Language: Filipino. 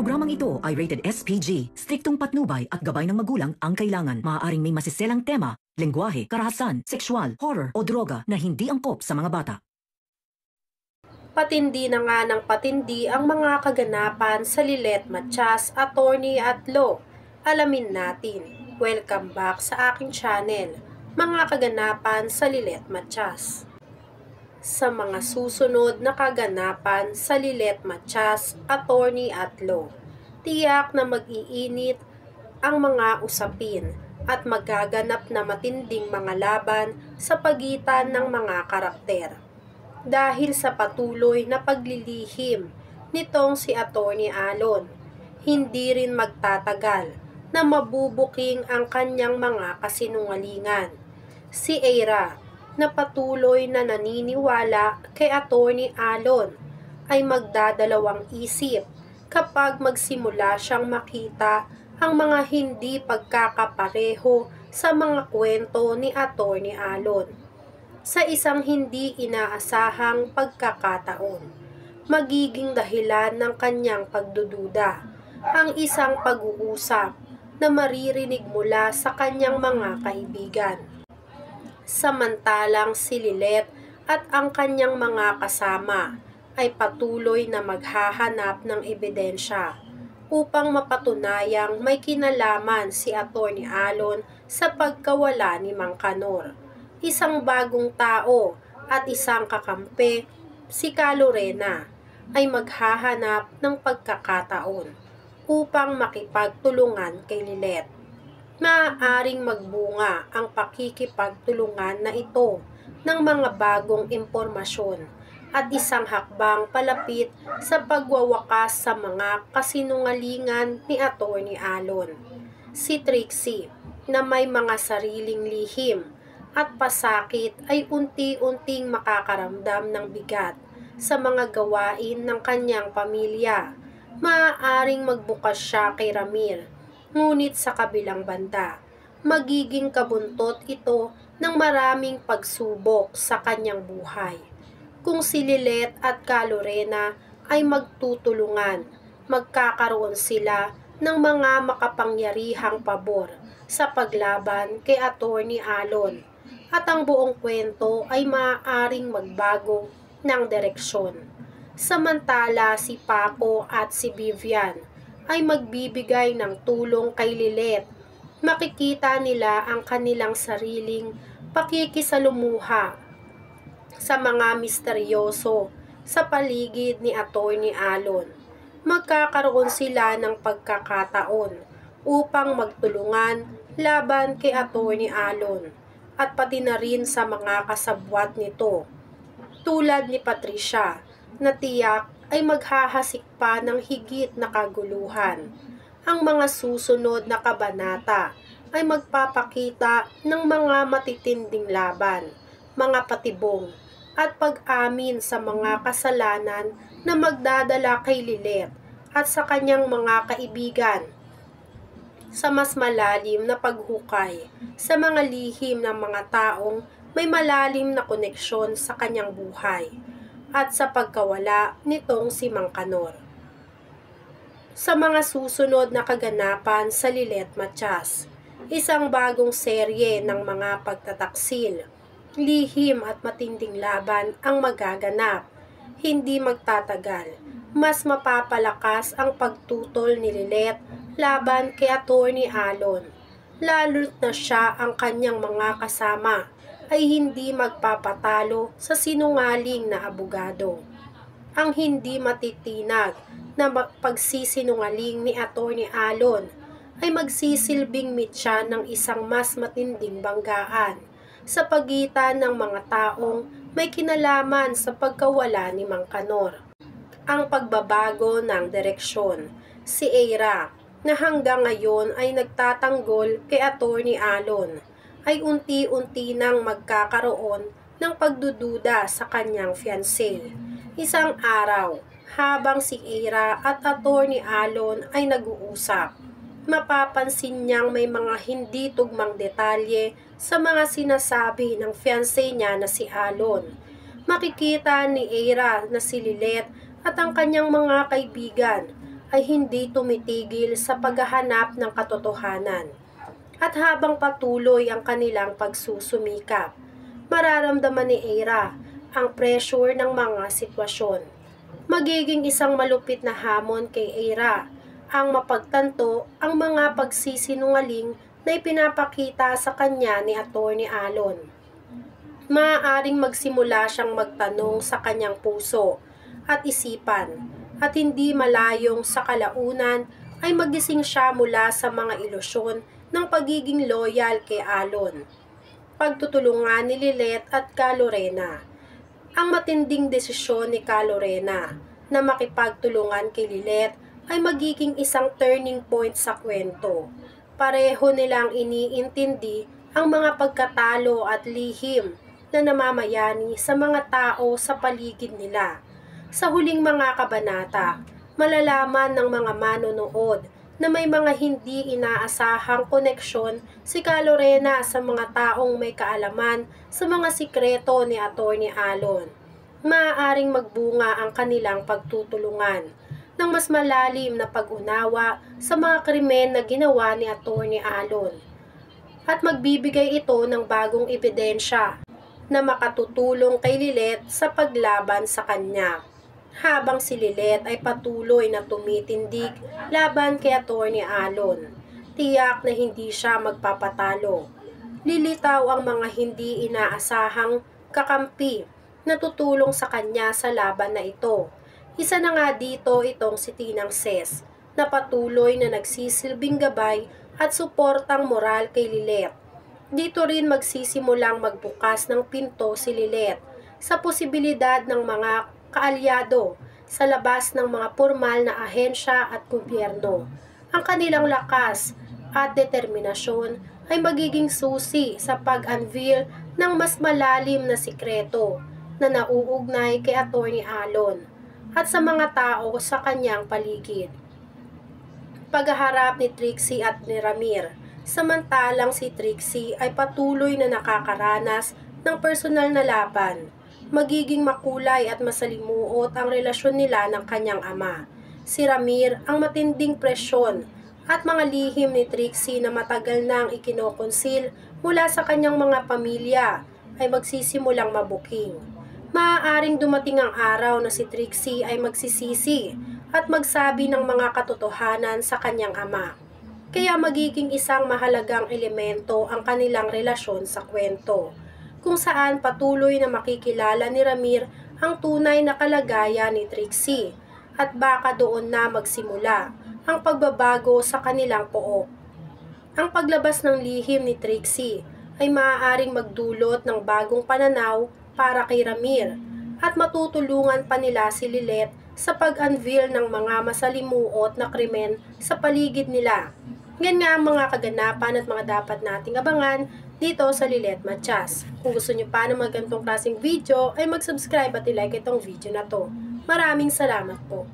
Programang ito ay rated SPG. Striktong patnubay at gabay ng magulang ang kailangan. Maaaring may masiselang tema, lengguwahe, karahasan, sexual, horror o droga na hindi angkop sa mga bata. Patindi na nga ng patindi ang mga kaganapan sa Lilet Matias, attorney at law. Alamin natin. Welcome back sa aking channel, mga kaganapan sa Lilet Matias. Sa mga susunod na kaganapan sa Lilet Matias, attorney at law, tiyak na mag-iinit ang mga usapin at magaganap na matinding mga laban sa pagitan ng mga karakter. Dahil sa patuloy na paglilihim nitong si Atty. Alon, hindi rin magtatagal na mabubuking ang kanyang mga kasinungalingan. Si Eira, na patuloy na naniniwala kay Atty. Alon, ay magdadalawang isip kapag magsimula siyang makita ang mga hindi pagkakapareho sa mga kwento ni Atty. Alon. Sa isang hindi inaasahang pagkakataon, magiging dahilan ng kanyang pagdududa ang isang pag-uusap na maririnig mula sa kanyang mga kaibigan. Samantalang si Lilet at ang kanyang mga kasama ay patuloy na maghahanap ng ebidensya upang mapatunayang may kinalaman si Atty. Alon sa pagkawala ni Mang Kanor. Isang bagong tao at isang kakampi, si Calorena, ay maghahanap ng pagkakataon upang makipagtulungan kay Lilet. Maaaring magbunga ang pakikipagtulungan na ito ng mga bagong impormasyon at isang hakbang palapit sa pagwawakas sa mga kasinungalingan ni Atty. Alon. Si Trixie, na may mga sariling lihim at pasakit, ay unti-unting makakaramdam ng bigat sa mga gawain ng kanyang pamilya. Maaaring magbukas siya kay Ramir, ngunit sa kabilang banda, magiging kabuntot ito ng maraming pagsubok sa kanyang buhay. Kung si Lilet at Calorena ay magtutulungan, magkakaroon sila ng mga makapangyarihang pabor sa paglaban kay Atty. Alon, at ang buong kwento ay maaaring magbago ng direksyon. Samantala si Paco at si Vivian ay magbibigay ng tulong kay Lilet. Makikita nila ang kanilang sariling pakikisalumuha sa mga misteryoso sa paligid ni Atty. Alon. Magkakaroon sila ng pagkakataon upang magtulungan laban kay Atty. Alon at pati na rin sa mga kasabwat nito, tulad ni Patricia, na tiyak ay maghahasik pa ng higit na kaguluhan. Ang mga susunod na kabanata ay magpapakita ng mga matitinding laban, mga patibong, at pag-amin sa mga kasalanan na magdadala kay Lilet at sa kanyang mga kaibigan sa mas malalim na paghukay sa mga lihim ng mga taong may malalim na koneksyon sa kanyang buhay at sa pagkawala nitong si Mang Kanor. Sa mga susunod na kaganapan sa Lilet Matias, isang bagong serye ng mga pagtataksil, lihim at matinding laban ang magaganap. Hindi magtatagal, mas mapapalakas ang pagtutol ni Lilet laban kay Atty. Alon. Lalo't na siya ang kanyang mga kasama ay hindi magpapatalo sa sinungaling na abogado. Ang hindi matitinag na pagsisinungaling ni Atty. Alon ay magsisilbing mitya ng isang mas matinding banggaan sa pagitan ng mga taong may kinalaman sa pagkawala ni Mang Kanor. Ang pagbabago ng direksyon, si Eira, na hanggang ngayon ay nagtatanggol kay Atty. Alon, ay unti-unti nang magkakaroon ng pagdududa sa kanyang fiancé. Isang araw, habang si Eira at Atty. Alon ay nag-uusap, mapapansin niyang may mga hindi tugmang detalye sa mga sinasabi ng fiancé niya na si Alon. Makikita ni Eira na si Lilet at ang kanyang mga kaibigan ay hindi tumitigil sa paghahanap ng katotohanan. At habang patuloy ang kanilang pagsusumikap, mararamdaman ni Eira ang pressure ng mga sitwasyon. Magiging isang malupit na hamon kay Eira ang mapagtanto ang mga pagsisinungaling na ipinapakita sa kanya ni Atty. Alon. Maaaring magsimula siyang magtanong sa kanyang puso at isipan at hindi malayong sa kalaunan ay magising siya mula sa mga ilusyon ng pagiging loyal kay Alon. Pagtutulungan ni Lilet at Calorena. Ang matinding desisyon ni Calorena na makipagtulungan kay Lilet ay magiging isang turning point sa kwento. Pareho nilang iniintindi ang mga pagkatalo at lihim na namamayani sa mga tao sa paligid nila. Sa huling mga kabanata, malalaman ng mga manonood na may mga hindi inaasahang koneksyon si Calorena sa mga taong may kaalaman sa mga sikreto ni Atty. Alon. Maaaring magbunga ang kanilang pagtutulungan ng mas malalim na pag-unawa sa mga krimen na ginawa ni Atty. Alon. At magbibigay ito ng bagong ebidensya na makatutulong kay Lilet sa paglaban sa kanya. Habang si Lilet ay patuloy na tumitindig laban kay Atty. Alon, tiyak na hindi siya magpapatalo. Lilitaw ang mga hindi inaasahang kakampi na tutulong sa kanya sa laban na ito. Isa na nga dito itong si Tinang Ses, na patuloy na nagsisilbing gabay at suportang moral kay Lilet. Dito rin magsisimulang magbukas ng pinto si Lilet sa posibilidad ng mga kaalyado sa labas ng mga formal na ahensya at gobyerno. Ang kanilang lakas at determinasyon ay magiging susi sa pag-unveil ng mas malalim na sikreto na nauugnay kay Atty. Alon at sa mga tao sa kanyang paligid. Paghaharap ni Trixie at ni Ramir, samantalang si Trixie ay patuloy na nakakaranas ng personal na laban. Magiging makulay at masalimuot ang relasyon nila ng kanyang ama. Si Ramir ang matinding presyon at mga lihim ni Trixie na matagal nang ikinokonsil mula sa kanyang mga pamilya ay magsisimulang mabuking. Maaaring dumating ang araw na si Trixie ay magsisisi at magsabi ng mga katotohanan sa kanyang ama. Kaya magiging isang mahalagang elemento ang kanilang relasyon sa kwento, kung saan patuloy na makikilala ni Ramir ang tunay na kalagayan ni Trixie at baka doon na magsimula ang pagbabago sa kanilang pook. Ang paglabas ng lihim ni Trixie ay maaaring magdulot ng bagong pananaw para kay Ramir at matutulungan pa nila si Lilet sa pag-unveil ng mga masalimuot na krimen sa paligid nila. Yan nga ang mga kaganapan at mga dapat nating abangan dito sa Lilet Matias. Kung gusto nyo pa ng mga ganitong klaseng video, ay mag-subscribe at i-like itong video na to. Maraming salamat po.